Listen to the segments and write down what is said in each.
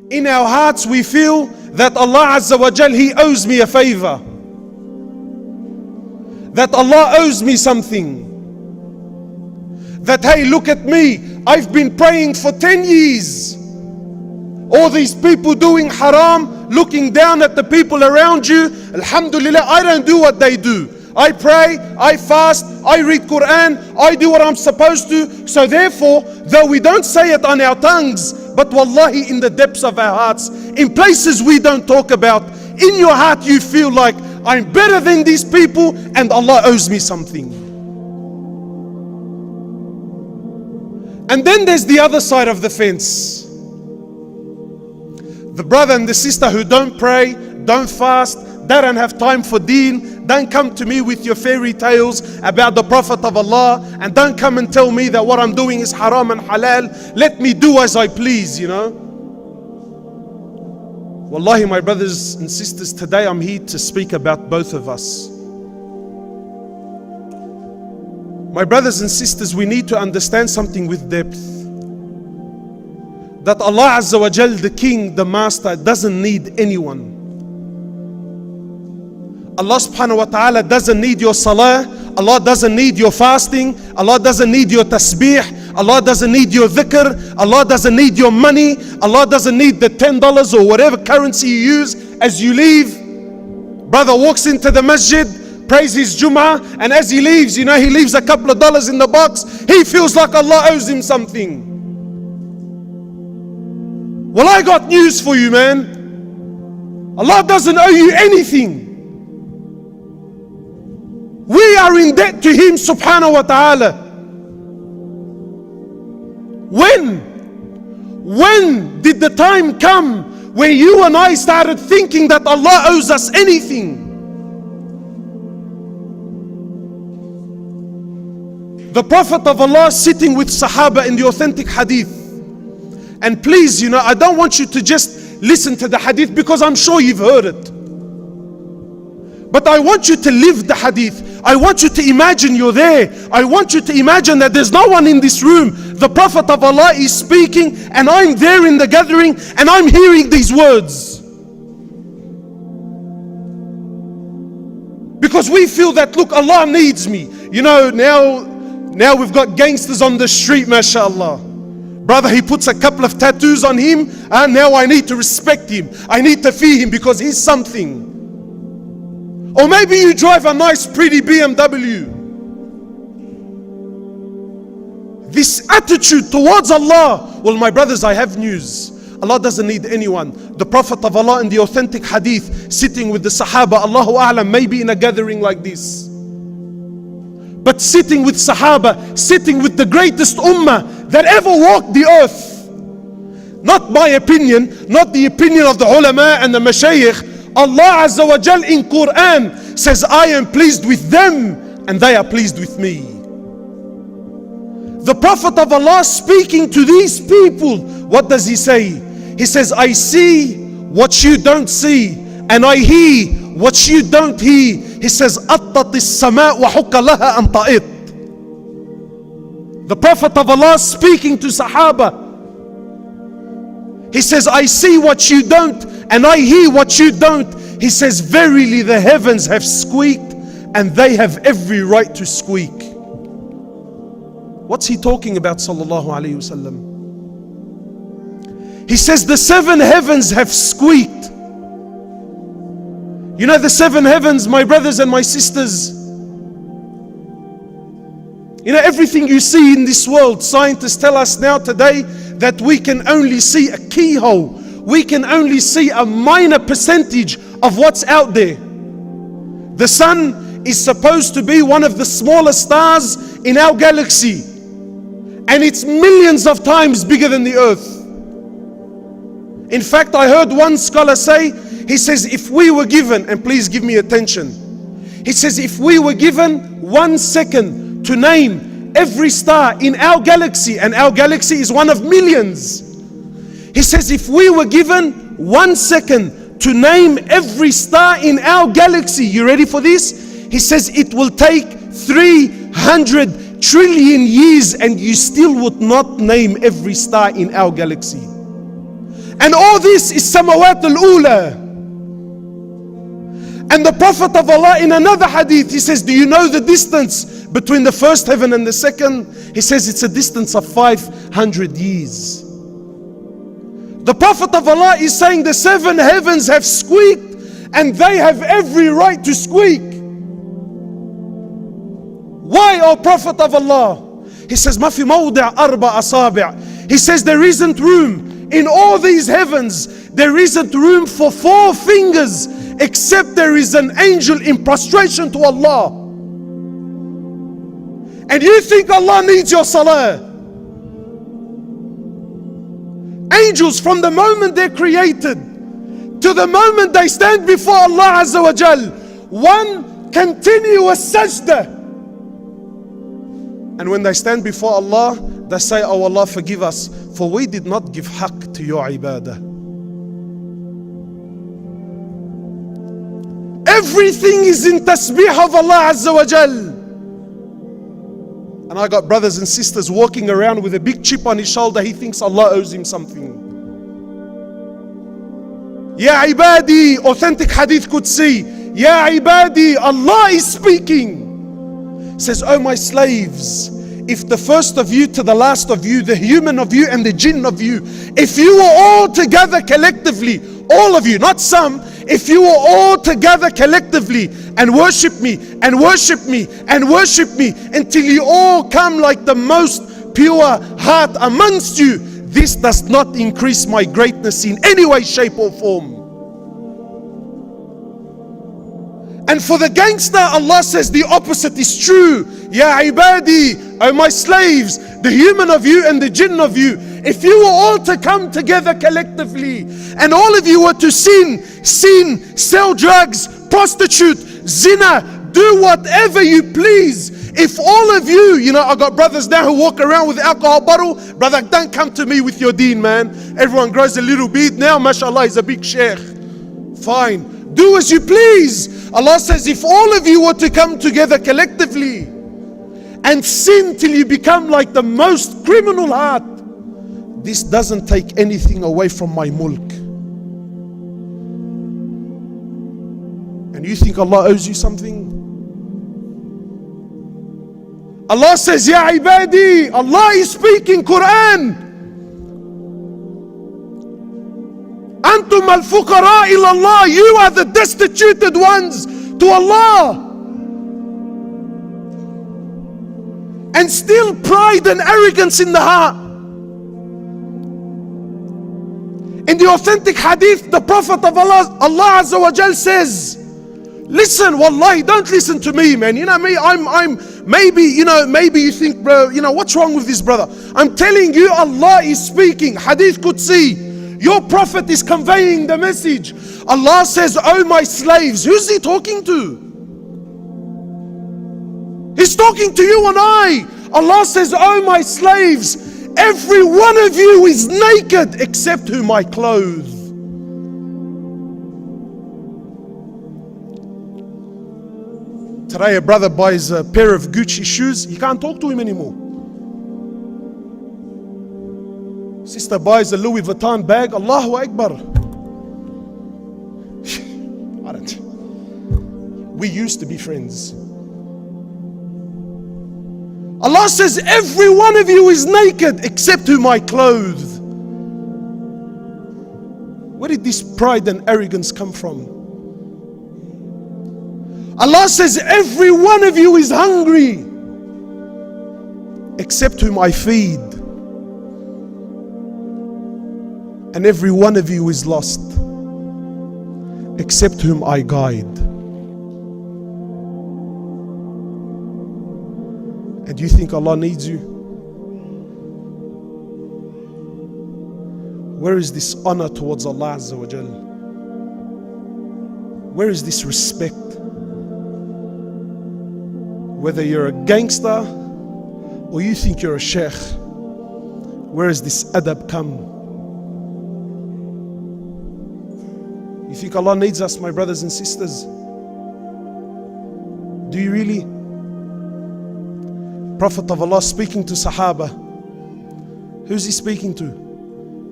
In our hearts we feel that Allah Azza wa Jal, He owes me a favor. That Allah owes me something. That, hey, look at me, I've been praying for 10 years. All these people doing haram, looking down at the people around you. Alhamdulillah, I don't do what they do. I pray, I fast, I read Quran, I do what I'm supposed to. So therefore, though we don't say it on our tongues, but wallahi in the depths of our hearts, in places we don't talk about, in your heart you feel like, I'm better than these people and Allah owes me something. And then there's the other side of the fence. The brother and the sister who don't pray, don't fast, they don't have time for deen. Don't come to me with your fairy tales about the Prophet of Allah, and don't come and tell me that what I'm doing is haram and halal. Let me do as I please, you know. Wallahi, my brothers and sisters, today I'm here to speak about both of us. My brothers and sisters, we need to understand something with depth. That Allah Azza wa Jal, the King, the Master, doesn't need anyone. Allah subhanahu wa ta'ala doesn't need your salah. Allah doesn't need your fasting. Allah doesn't need your tasbih. Allah doesn't need your dhikr. Allah doesn't need your money. Allah doesn't need the $10 or whatever currency you use as you leave. Brother walks into the masjid, prays his Jum'ah, and as he leaves, you know, he leaves a couple of dollars in the box. He feels like Allah owes him something. Well, I got news for you, man. Allah doesn't owe you anything. We are in debt to Him subhanahu wa ta'ala. When did the time come where you and I started thinking that Allah owes us anything? The Prophet of Allah sitting with Sahaba in the authentic hadith. And please, you know, I don't want you to just listen to the hadith because I'm sure you've heard it. But I want you to live the hadith. I want you to imagine you're there. I want you to imagine that there's no one in this room. The Prophet of Allah is speaking and I'm there in the gathering and I'm hearing these words. Because we feel that, look, Allah needs me. You know, now we've got gangsters on the street, mashallah. Brother, he puts a couple of tattoos on him, and now I need to respect him. I need to fear him because he's something. Or maybe you drive a nice pretty BMW. This attitude towards Allah. Well, my brothers, I have news. Allah doesn't need anyone. The Prophet of Allah in the authentic hadith, sitting with the Sahaba, Allahu A'lam, maybe in a gathering like this. But sitting with Sahaba, sitting with the greatest ummah that ever walked the earth. Not my opinion, not the opinion of the ulama and the mashayikh. Allah Azza wa Jal in Quran says, I am pleased with them and they are pleased with me. The Prophet of Allah speaking to these people, what does he say? He says, I see what you don't see and I hear what you don't hear. He says, أَطَّتِ السَّمَاءُ وَحُكَّ لَهَا أَن طَئِتْ. The Prophet of Allah speaking to Sahaba. He says, I see what you don't and I hear what you don't. He says, verily the heavens have squeaked and they have every right to squeak. What's he talking about, sallallahu alayhi wasallam? He says the seven heavens have squeaked. You know the seven heavens, my brothers and my sisters. You know, everything you see in this world, scientists tell us now today that we can only see a keyhole. We can only see a minor percentage of what's out there. The sun is supposed to be one of the smallest stars in our galaxy. And it's millions of times bigger than the earth. In fact, I heard one scholar say, he says, if we were given, and please give me attention. He says, if we were given 1 second to name every star in our galaxy, and our galaxy is one of millions. He says, if we were given 1 second to name every star in our galaxy, you ready for this? He says, it will take 300 trillion years and you still would not name every star in our galaxy. And all this is samawat al-ula. And the Prophet of Allah in another hadith, he says, do you know the distance between the first heaven and the second? He says it's a distance of 500 years. The Prophet of Allah is saying the 7 heavens have squeaked and they have every right to squeak. Why, O Prophet of Allah? He says, ما في موضع أربع أصابع. He says there isn't room in all these heavens. There isn't room for 4 fingers except there is an angel in prostration to Allah. And you think Allah needs your salah? Angels, from the moment they're created to the moment they stand before Allah Azza wa Jal, one continuous sajda. And when they stand before Allah, they say, oh Allah, forgive us, for we did not give haqq to your ibadah. Everything is in tasbih of Allah Azza wa Jal. And I got brothers and sisters walking around with a big chip on his shoulder. He thinks Allah owes him something. Ya ibadi, authentic hadith Qudsi. Ya ibadi, Allah is speaking. Says, oh my slaves, if the first of you to the last of you, the human of you and the jinn of you, if you were all together collectively, all of you, not some, if you were all together collectively and worship me and worship me and worship me until you all come like the most pure heart amongst you, this does not increase my greatness in any way, shape or form. And for the gangster, Allah says the opposite is true. Ya ibadi, O my slaves, the human of you and the jinn of you, if you were all to come together collectively and all of you were to sin, sell drugs, prostitute, zina, do whatever you please. If all of you, I got brothers now who walk around with alcohol bottle. Brother, don't come to me with your deen, man. Everyone grows a little beard now, mashallah, he's a big sheikh. Fine. Do as you please. Allah says, if all of you were to come together collectively and sin till you become like the most criminal heart, this doesn't take anything away from my mulk. And you think Allah owes you something? Allah says, Ya ibadi, Allah is speaking Quran. Antum al-fuqara ila Allah. You are the destituted ones to Allah. And still pride and arrogance in the heart. In the authentic hadith, the Prophet of Allah Azza wa Jal says, listen, wallahi, don't listen to me, man. You know me, maybe you think, bro, what's wrong with this brother? I'm telling you, Allah is speaking. Hadith Qudsi. Your Prophet is conveying the message. Allah says, oh my slaves. Who's he talking to? He's talking to you and I. Allah says, oh my slaves, every one of you is naked except whom I clothe. Today a brother buys a pair of Gucci shoes, he can't talk to him anymore. Sister buys a Louis Vuitton bag, Allahu Akbar. We used to be friends. Allah says, every one of you is naked except whom I clothe. Where did this pride and arrogance come from? Allah says, every one of you is hungry except whom I feed. And every one of you is lost except whom I guide. And you think Allah needs you? Where is this honor towards Allah Azza wa Jal? Where is this respect? Whether you're a gangster or you think you're a sheikh, where is this adab come? You think Allah needs us, my brothers and sisters? Do you really? Prophet of Allah speaking to Sahaba. Who's he speaking to?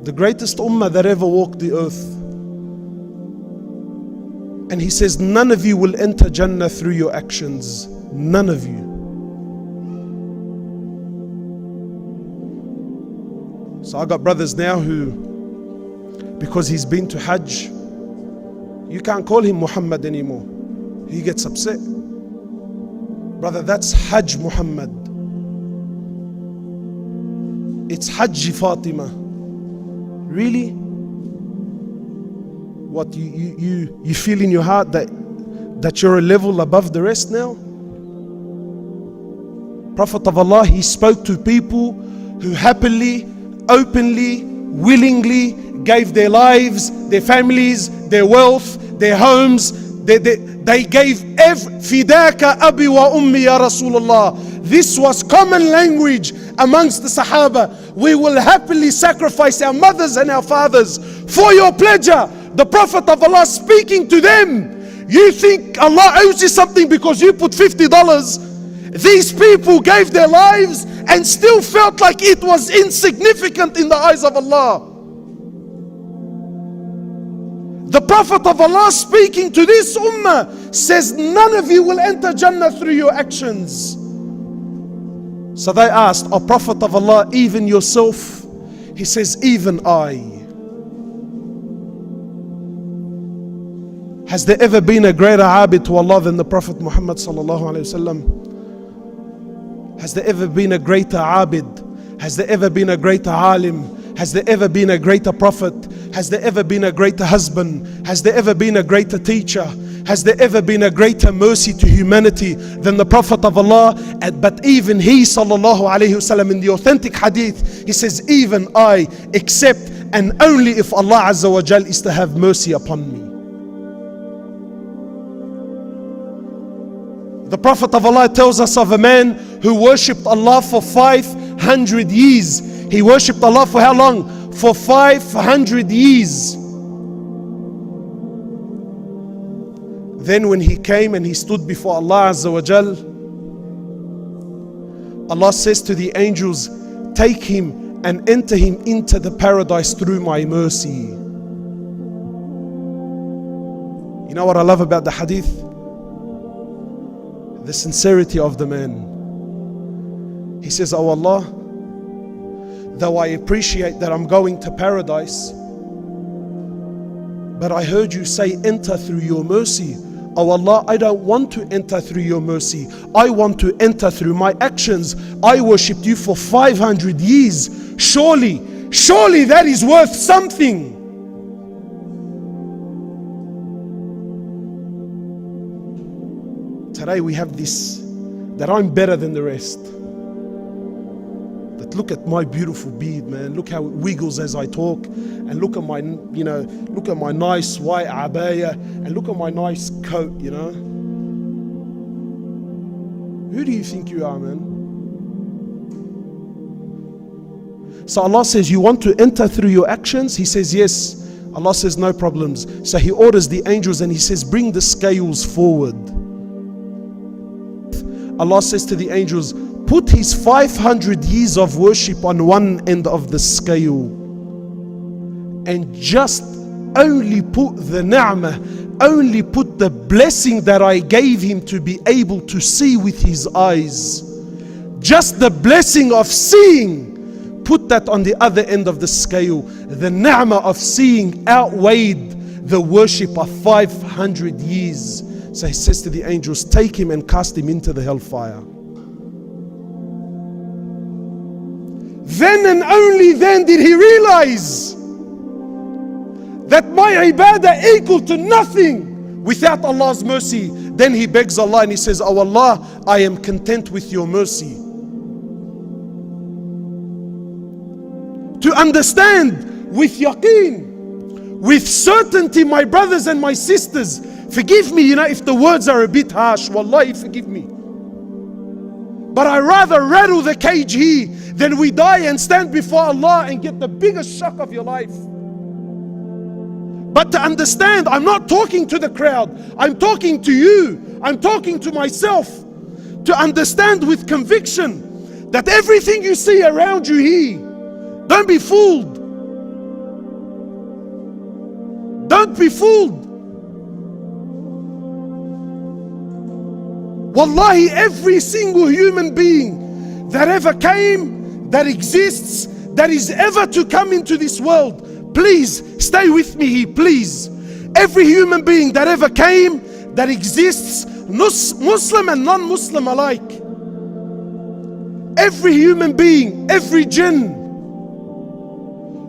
the greatest ummah that ever walked the earth. And he says, none of you will enter Jannah through your actions. None of you. So I got brothers now who, because he's been to Hajj, you can't call him Muhammad anymore. He gets upset. Brother, that's Hajj Muhammad. It's Hajj Fatima. Really? What, you feel in your heart that you're a level above the rest now? Prophet of Allah, he spoke to people who happily, openly, willingly gave their lives, their families, their wealth, their homes. They gave fidaka abi wa ummi ya Rasulullah. This was common language amongst the Sahaba. We will happily sacrifice our mothers and our fathers for your pleasure. The Prophet of Allah speaking to them. You think Allah owes you something because you put $50? These people gave their lives and still felt like it was insignificant in the eyes of Allah. The Prophet of Allah speaking to this ummah says, none of you will enter Jannah through your actions. So they asked, O Prophet of Allah, even yourself? He says, even I. Has there ever been a greater abid to Allah than the Prophet Muhammad sallallahu alayhi wasallam? Has there ever been a greater abid? Has there ever been a greater alim? Has there ever been a greater prophet? Has there ever been a greater husband? Has there ever been a greater teacher? Has there ever been a greater mercy to humanity than the Prophet of Allah? But even he sallallahu alayhi wasallam in the authentic hadith, he says, even I, except and only if Allah Azza wa Jal is to have mercy upon me. The Prophet of Allah tells us of a man who worshipped Allah for 500 years. He worshipped Allah for how long? For 500 years. Then when he came and he stood before Allah Azza wa Jal, Allah says to the angels, take him and enter him into the paradise through my mercy. You know what I love about the hadith? The sincerity of the man. He says, oh Allah, though I appreciate that I'm going to paradise, but I heard you say enter through your mercy. Oh Allah, I don't want to enter through your mercy. I want to enter through my actions. I worshipped you for 500 years. Surely that is worth something. Today we have this, that I'm better than the rest. That look at my beautiful beard, man. Look how it wiggles as I talk. And look at my, look at my nice white abaya. And look at my nice coat, Who do you think you are, man? So Allah says, you want to enter through your actions? He says, yes. Allah says, no problems. So He orders the angels and He says, bring the scales forward. Allah says to the angels, put his 500 years of worship on one end of the scale and just only put the ni'mah, only put the blessing that I gave him to be able to see with his eyes. Just the blessing of seeing, put that on the other end of the scale. The ni'mah of seeing outweighed the worship of 500 years. So He says to the angels, take him and cast him into the hellfire. Then and only then did he realize that my ibadah equal to nothing without Allah's mercy. Then he begs Allah and he says, oh Allah, I am content with your mercy. To understand with yaqeen, with certainty, my brothers and my sisters, forgive me, if the words are a bit harsh, wallahi, forgive me. But I rather rattle the cage here than we die and stand before Allah and get the biggest shock of your life. But to understand, I'm not talking to the crowd. I'm talking to you. I'm talking to myself. To understand with conviction that everything you see around you here, don't be fooled. Don't be fooled. Wallahi, every single human being that ever came, that exists, that is ever to come into this world, please stay with me here, please. Every human being that ever came, that exists, Muslim and non-Muslim alike. Every human being, every jinn.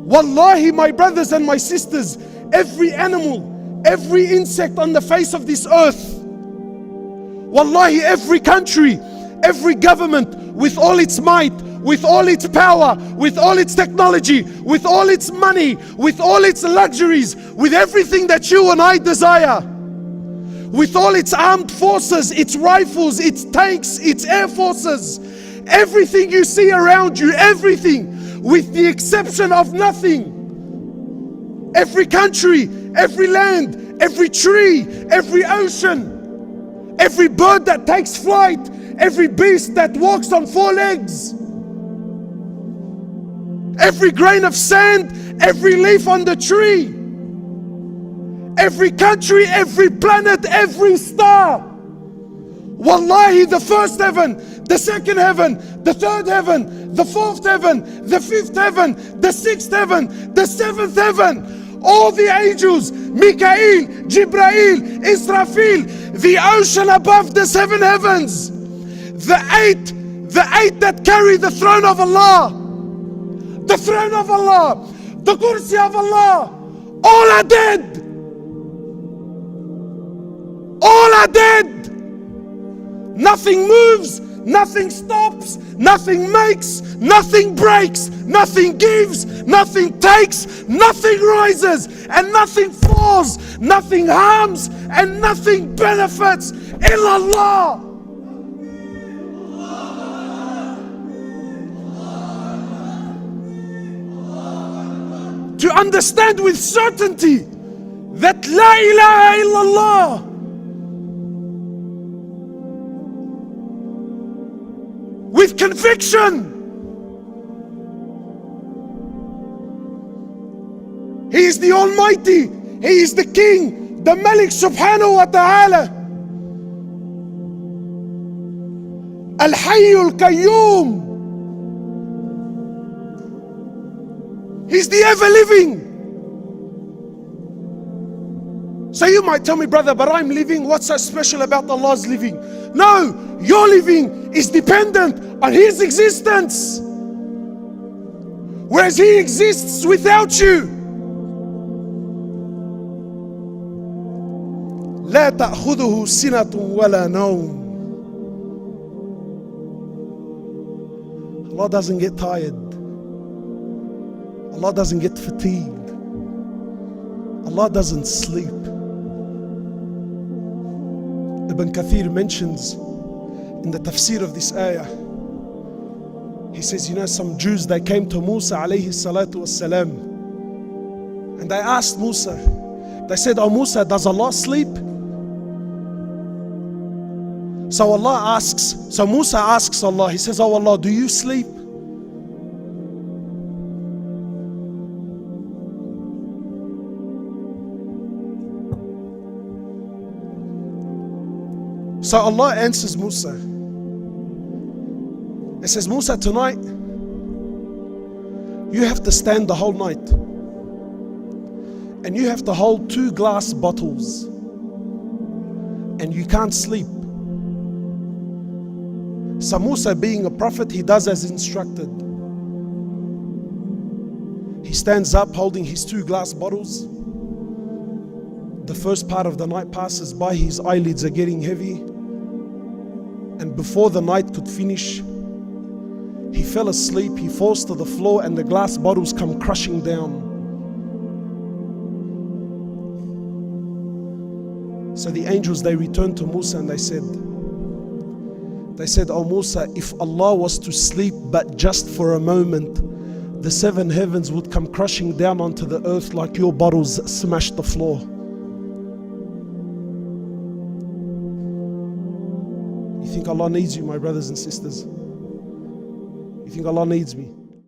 Wallahi, my brothers and my sisters, every animal, every insect on the face of this earth. Wallahi, every country, every government, with all its might, with all its power, with all its technology, with all its money, with all its luxuries, with everything that you and I desire, with all its armed forces, its rifles, its tanks, its air forces, everything you see around you, everything, with the exception of nothing. Every country, every land, every tree, every ocean, every bird that takes flight, every beast that walks on four legs, every grain of sand, every leaf on the tree, every country, every planet, every star. Wallahi, the first heaven, the second heaven, the third heaven, the fourth heaven, the fifth heaven, the sixth heaven, the seventh heaven, all the angels, Mikael, Jibrail, Israfil, the ocean above the seven heavens, the eight that carry the throne of Allah, the throne of Allah, the kursi of Allah, all are dead. All are dead. Nothing moves, nothing stops, nothing makes, nothing breaks, nothing gives, nothing takes, nothing rises, and nothing falls, nothing harms, and nothing benefits. Illallah. To understand with certainty that La ilaha illallah, with conviction, He is the Almighty, He is the King, the Malik subhanahu wa ta'ala, Al-Hayyul Qayyum. He's the ever-living. So you might tell me, brother, but I'm living. What's so special about Allah's living? No, your living is dependent on His existence, whereas He exists without you. لا تأخذه سنة ولا نوم. Allah doesn't get tired. Allah doesn't get fatigued. Allah doesn't sleep. Ibn Kathir mentions in the tafsir of this ayah, he says, you know, some Jews, they came to Musa alayhi salatu wassalam, and they asked Musa, they said, oh Musa, does Allah sleep? So Musa asks Allah, he says, oh Allah, do you sleep? So Allah answers Musa. He says, Musa, tonight you have to stand the whole night, and you have to hold 2 glass bottles, and you can't sleep. So Musa, being a prophet, he does as instructed. He stands up holding his 2 glass bottles. The first part of the night passes by, his eyelids are getting heavy, and before the night could finish, he fell asleep, he falls to the floor, and the glass bottles come crushing down. So the angels, they returned to Musa and they said, oh Musa, if Allah was to sleep but just for a moment, the 7 heavens would come crushing down onto the earth like your bottles smashed the floor. You think Allah needs you, my brothers and sisters? You think Allah needs me?